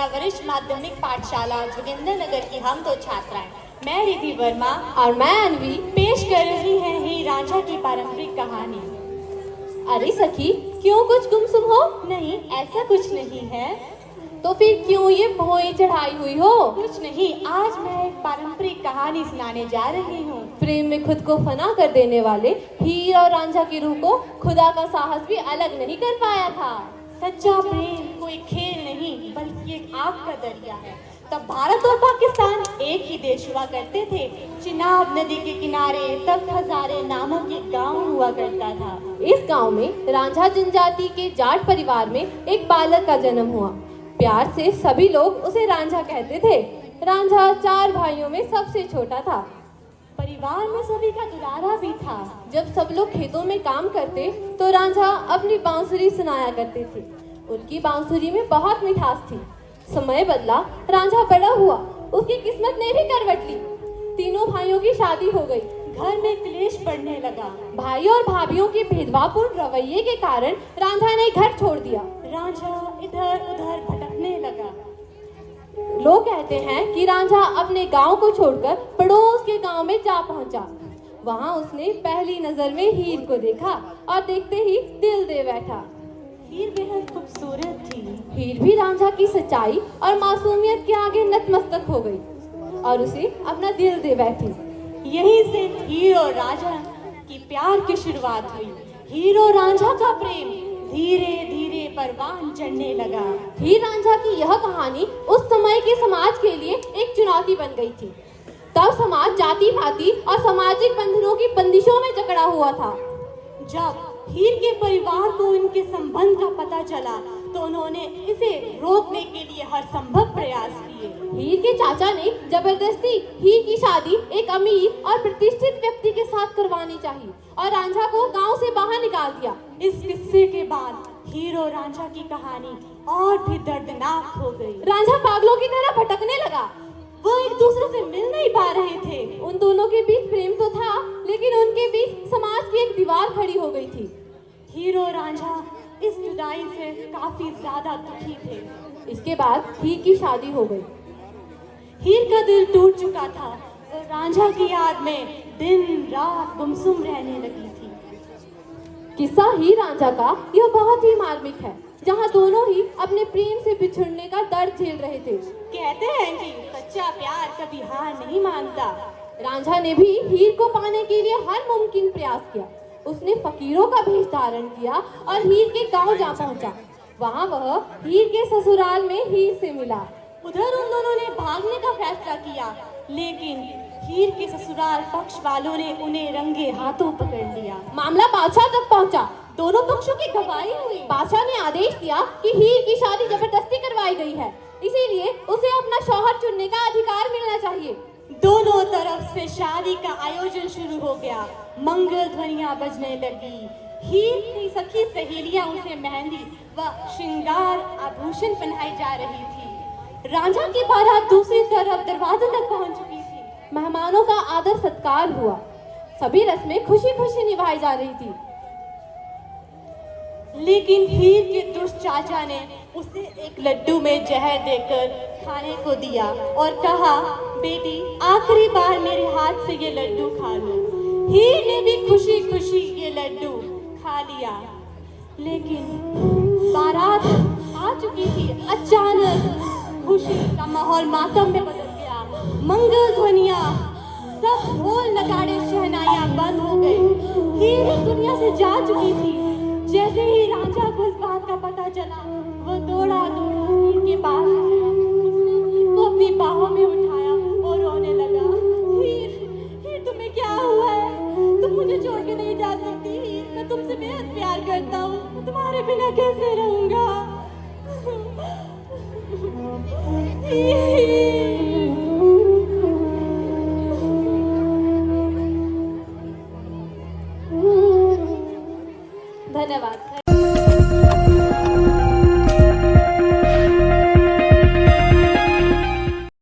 कन्या वरिष्ठ माध्यमिक पाठशाला जोगिंदर नगर की हम दो छात्राएं, मैं रिधि वर्मा और मैं अनवी पेश कर रही हैं हीर रांझा की पारंपरिक कहानी। अरे सखी, क्यों कुछ गुमसुम हो? नहीं, ऐसा कुछ नहीं है। तो फिर क्यों ये भौएं चढ़ाई हुई हो? कुछ नहीं, आज मैं एक पारंपरिक कहानी सुनाने जा रही हूँ। प्रेम में खुद को फना कर देने वाले हीर और रांझा की रूह को खुदा का साहस भी अलग नहीं कर पाया था। सच्चा प्रेम कोई खेल नहीं बल्कि एक आग का दरिया है। तब भारत और पाकिस्तान एक ही देश हुआ करते थे। चिनाब नदी के किनारे तब हजारे नामों के गांव हुआ करता था। इस गांव में रांझा जनजाति के जाट परिवार में एक बालक का जन्म हुआ। प्यार से सभी लोग उसे रांझा कहते थे। रांझा 4 भाइयों में सबसे छोटा था। परिवार में सभी का दुलारा भी था। जब सब लोग खेतों में काम करते तो रांझा अपनी बांसुरी सुनाया करते थे। उनकी बांसुरी में बहुत मिठास थी। समय बदला, रांझा बड़ा हुआ, उसकी किस्मत ने भी करवट ली। तीनों भाइयों की शादी हो गई। घर में क्लेश बढ़ने लगा। भाई और भाभियों के भेदभावपूर्ण रवैये के कारण रांझा ने घर छोड़ दिया। रांझा इधर उधर भटकने लगा। लोग कहते हैं कि रांझा अपने गांव को छोड़कर पड़ोस के गांव में जा पहुंचा। वहां उसने पहली नजर में हीर को देखा और देखते ही दिल दे बैठा। हीर बेहद खूबसूरत थी। हीर भी रांझा की सच्चाई और मासूमियत के आगे नतमस्तक हो गई और उसे अपना दिल दे बैठी। यहीं से हीर और रांझा की प्यार की शुरुआत हुई। हीर और रांझा का प्रेम धीरे धीरे परवान चढ़ने लगा। हीर रांझा की यह कहानी उस समय के समाज के लिए एक चुनौती बन गई थी। तब समाज जाति पाति और सामाजिक बंधनों की बंदिशों में जकड़ा हुआ था। जब हीर के परिवार को इनके संबंध का पता चला तो उन्होंने इसे रोकने के लिए हर संभव प्रयास किए। हीर के चाचा ने जबरदस्ती हीर की शादी एक अमीर और प्रतिष्ठित व्यक्ति के साथ करवानी चाहिए और रांझा को गांव से बाहर निकाल दिया। इस किस्से के बाद हीर और रांझा की कहानी और भी दर्दनाक हो गई। रांझा पागलों की तरह भटकने लगा। वो एक दूसरे से मिल नहीं पा रहे थे। उन दोनों के बीच प्रेम तो था, लेकिन उनके बीच समाज की एक दीवार खड़ी हो गई थी। हीर और रांझा इस जुदाई से काफी ज्यादा दुखी थे। इसके बाद हीर की शादी हो गई। हीर का दिल टूट चुका था। वो रांझा की याद में दिन रात गुमसुम रहने लगी थी। किस्सा हीर रांझा का यह बहुत ही मार्मिक है, जहाँ दोनों ही अपने प्रेम से बिछड़ने का दर्द झेल रहे थे। कहते हैं कि सच्चा प्यार कभी हार नहीं मानता। रांझा ने भी हीर को पाने के लिए हर मुमकिन प्रयास किया। उसने फकीरों का भेष धारण किया और हीर के गांव जा पहुंचा। वहां वह हीर के ससुराल में हीर से मिला। उधर उन दोनों ने भागने का फैसला किया, लेकिन हीर के ससुराल पक्ष वालों ने उन्हें रंगे हाथों पकड़ लिया। मामला बादशाह तक पहुंचा। दोनों पक्षों की गवाही हुई। बादशाह ने आदेश दिया कि हीर की शादी जबरदस्ती करवाई गई है, इसीलिए उसे अपना शौहर चुनने का अधिकार मिलना चाहिए। दोनों तरफ से शादी का आयोजन शुरू हो गया। मंगल ध्वनियां बजने लगी। हीर की सखी सहेलियां उसे मेहंदी व श्रृंगार आभूषण पहनाई जा रही थी। रांझा की बारात दूसरी तरफ दरवाजे तक पहुंच चुकी थी। मेहमानों का आदर सत्कार हुआ। सभी रस्में खुशी खुशी निभाई जा रही थी। लेकिन हीर के दुष्ट चाचा ने उसे एक लड्डू में जहर देकर खाने को दिया और कहा, बेटी आखिरी बार मेरे हाथ से ये लड्डू खा लो। हीर ने भी खुशी खुशी ये लड्डू खा लिया। लेकिन बारात आ चुकी थी। अचानक खुशी का माहौल मातम में बदल गया। मंगल ध्वनियां, सब ढोल नगाड़े शहनाइयां बंद हो गए। हीर इस दुनिया से जा चुकी थी। जैसे ही रांझा को इस बात का पता चला, वो दौड़ा हीर के पास आया। उसने हीर को अपनी बाहों में उठाया और रोने लगा। हीर तुम्हें क्या हुआ है? तुम मुझे छोड़ के नहीं जा सकती हीर। मैं तुमसे बेहद प्यार करता हूँ। मैं तुम्हारे बिना कैसे रहूंगा? धन्यवाद।